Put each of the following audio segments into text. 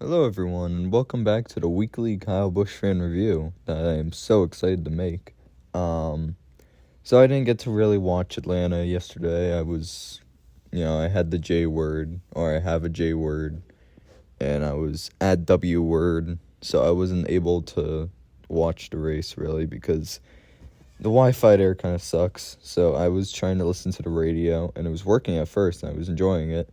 Hello, everyone, and welcome back to the weekly Kyle Busch fan review that I am so excited to make. Um, so I didn't get to really watch Atlanta yesterday. I had the J word, or I have a J word, and I was at W word, so I wasn't able to watch the race really because the Wi-Fi there kind of sucks. So I was trying to listen to the radio, and it was working at first, and I was enjoying it.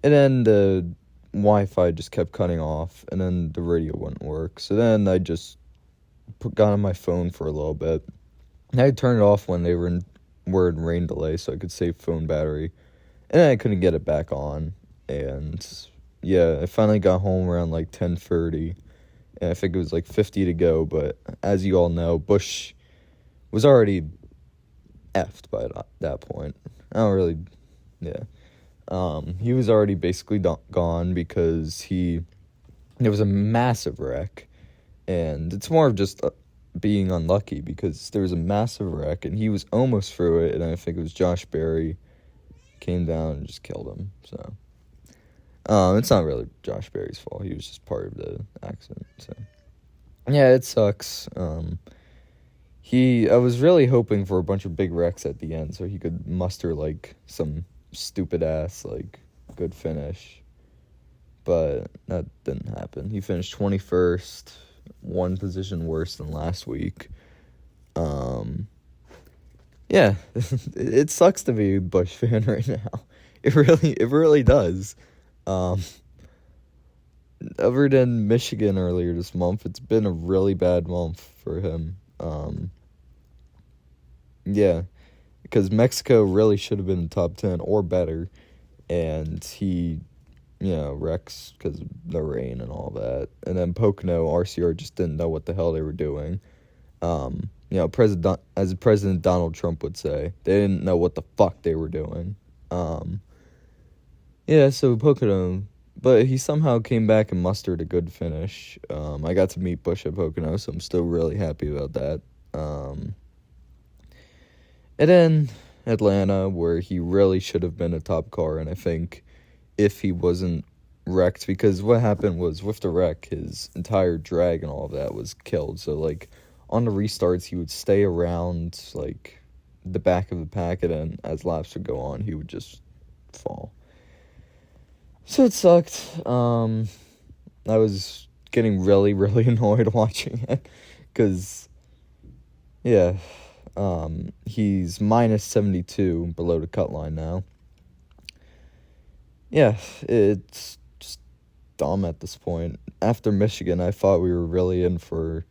And then the Wi-Fi just kept cutting off, and then the radio wouldn't work. So then I just got on my phone for a little bit. And I turned it off when they were in rain delay, so I could save phone battery. And then I couldn't get it back on. And yeah, I finally got home around like 10:30, and I think it was like 50 to go. But as you all know, Busch was already effed by that point. I don't really, yeah. He was already basically gone because there was a massive wreck, and it's more of just being unlucky because there was a massive wreck, and he was almost through it, and I think it was Josh Berry came down and just killed him. So, it's not really Josh Berry's fault. He was just part of the accident. So, yeah, it sucks. I was really hoping for a bunch of big wrecks at the end so he could muster like some stupid ass like good finish, but that didn't happen. He finished 21st, one position worse than last week. Yeah, it sucks to be a Busch fan right now. It really does. Other than Michigan earlier this month, it's been a really bad month for him. Yeah, because Mexico really should have been in the top 10 or better, and he, wrecks because of the rain and all that. And then Pocono, RCR just didn't know what the hell they were doing. As President Donald Trump would say, they didn't know what the fuck they were doing. So Pocono, but he somehow came back and mustered a good finish. I got to meet Busch at Pocono, so I'm still really happy about that. And then Atlanta, where he really should have been a top car, and I think if he wasn't wrecked, because what happened was with the wreck, his entire drag and all of that was killed. So, like, on the restarts, he would stay around, like, the back of the pack, and then as laps would go on, he would just fall. So it sucked. I was getting really, really annoyed watching it, because, yeah. He's minus 72 below the cut line now. Yeah, it's just dumb at this point. After Michigan, I thought we were really in for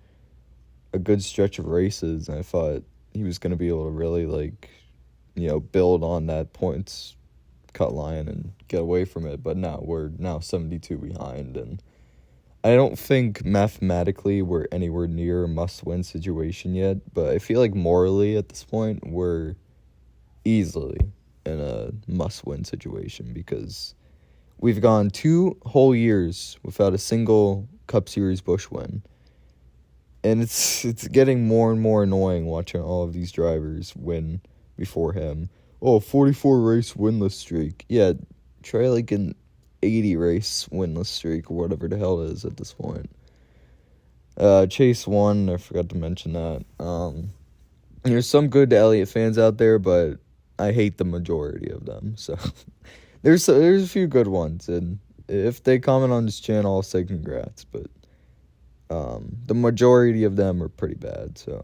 a good stretch of races, and I thought he was going to be able to really, build on that points cut line and get away from it. But no, we're now 72 behind, and I don't think mathematically we're anywhere near a must-win situation yet, but I feel like morally at this point we're easily in a must-win situation because we've gone 2 whole years without a single Cup Series Busch win, and it's getting more and more annoying watching all of these drivers win before him. 44 race winless streak. Yeah, try like an 80 race winless streak or whatever the hell it is at this point. Chase won, I forgot to mention that. There's some good Elliott fans out there, but I hate the majority of them. So there's a few good ones, and if they comment on this channel, I'll say congrats. But the majority of them are pretty bad, so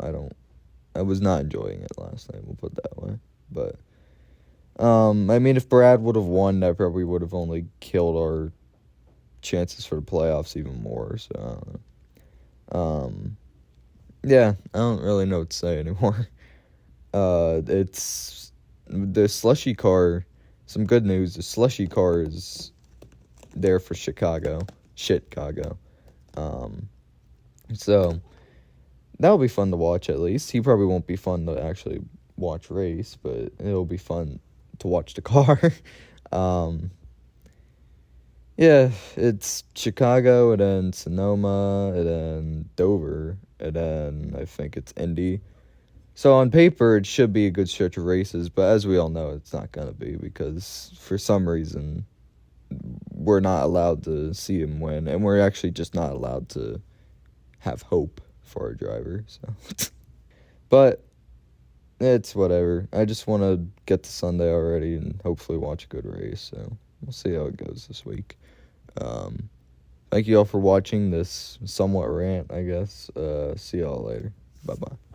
I was not enjoying it last night. We'll put it that way. But if Brad would have won, that probably would have only killed our chances for the playoffs even more. So, I don't know. Yeah, I don't really know what to say anymore. It's the slushy car. Some good news. The slushy car is there for Chicago. So that'll be fun to watch at least. He probably won't be fun to actually watch race, but it'll be fun to watch the car. It's Chicago, and then Sonoma, and then Dover, and then I think it's Indy. So on paper, it should be a good stretch of races, but as we all know, it's not going to be because for some reason we're not allowed to see him win, and we're actually just not allowed to have hope for our driver. So, but it's whatever. I just want to get to Sunday already and hopefully watch a good race. So we'll see how it goes this week. Thank you all for watching this somewhat rant, I guess. See y'all later. Bye-bye.